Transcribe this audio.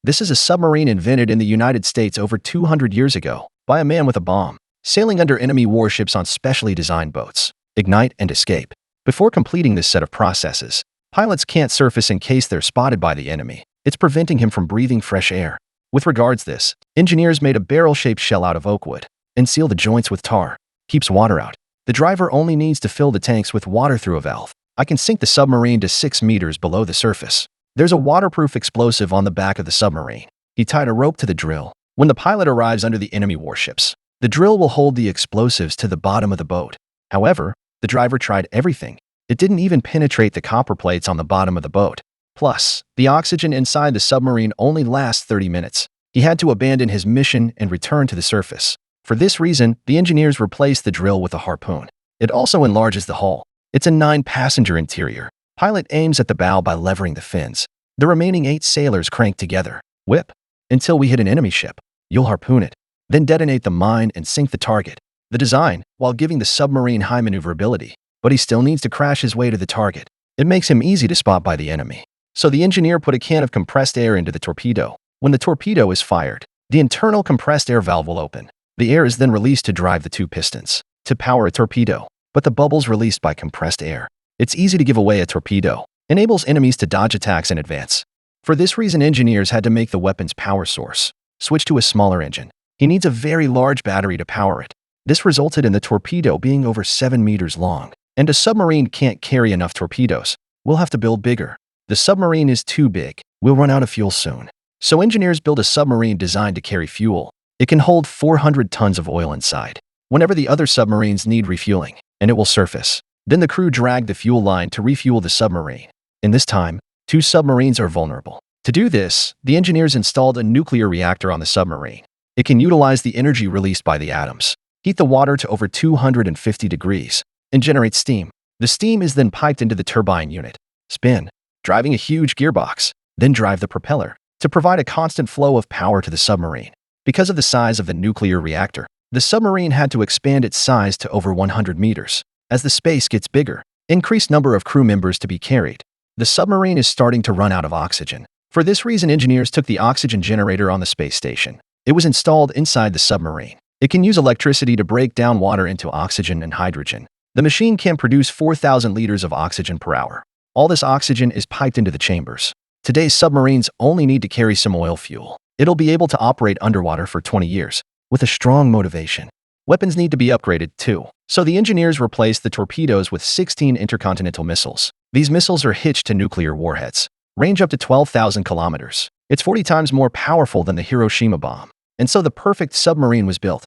This is a submarine invented in the United States over 200 years ago by a man with a bomb, sailing under enemy warships on specially designed boats. Ignite and escape. Before completing this set of processes, pilots can't surface in case they're spotted by the enemy. It's preventing him from breathing fresh air. With regards to this, engineers made a barrel-shaped shell out of oak wood and seal the joints with tar. Keeps water out. The driver only needs to fill the tanks with water through a valve. I can sink the submarine to 6 meters below the surface. There's a waterproof explosive on the back of the submarine. He tied a rope to the drill. When the pilot arrives under the enemy warships, the drill will hold the explosives to the bottom of the boat. However, the driver tried everything. It didn't even penetrate the copper plates on the bottom of the boat. Plus, the oxygen inside the submarine only lasts 30 minutes. He had to abandon his mission and return to the surface. For this reason, the engineers replaced the drill with a harpoon. It also enlarges the hull. It's a 9-passenger interior. Pilot aims at the bow by levering the fins. The remaining 8 sailors crank together. Whip until we hit an enemy ship. You'll harpoon it, then detonate the mine and sink the target. The design, while giving the submarine high maneuverability, but he still needs to crash his way to the target. It makes him easy to spot by the enemy. So the engineer put a can of compressed air into the torpedo. When the torpedo is fired, the internal compressed air valve will open. The air is then released to drive the 2 pistons to power a torpedo, but the bubbles released by compressed air. It's easy to give away a torpedo, enables enemies to dodge attacks in advance. For this reason, engineers had to make the weapon's power source switch to a smaller engine. He needs a very large battery to power it. This resulted in the torpedo being over 7 meters long, and a submarine can't carry enough torpedoes. We'll have to build bigger. The submarine is too big. We'll run out of fuel soon. So engineers built a submarine designed to carry fuel. It can hold 400 tons of oil inside whenever the other submarines need refueling, and it will surface. Then the crew drag the fuel line to refuel the submarine. In this time, 2 submarines are vulnerable. To do this, the engineers installed a nuclear reactor on the submarine. It can utilize the energy released by the atoms, heat the water to over 250 degrees, and generate steam. The steam is then piped into the turbine unit. Spin, driving a huge gearbox, then drive the propeller to provide a constant flow of power to the submarine. Because of the size of the nuclear reactor, the submarine had to expand its size to over 100 meters. As the space gets bigger, increased number of crew members to be carried. The submarine is starting to run out of oxygen. For this reason, engineers took the oxygen generator on the space station. It was installed inside the submarine. It can use electricity to break down water into oxygen and hydrogen. The machine can produce 4,000 liters of oxygen per hour. All this oxygen is piped into the chambers. Today's submarines only need to carry some oil fuel. It'll be able to operate underwater for 20 years, with a strong motivation. Weapons need to be upgraded, too. So the engineers replaced the torpedoes with 16 intercontinental missiles. These missiles are hitched to nuclear warheads, range up to 12,000 kilometers. It's 40 times more powerful than the Hiroshima bomb. And so the perfect submarine was built.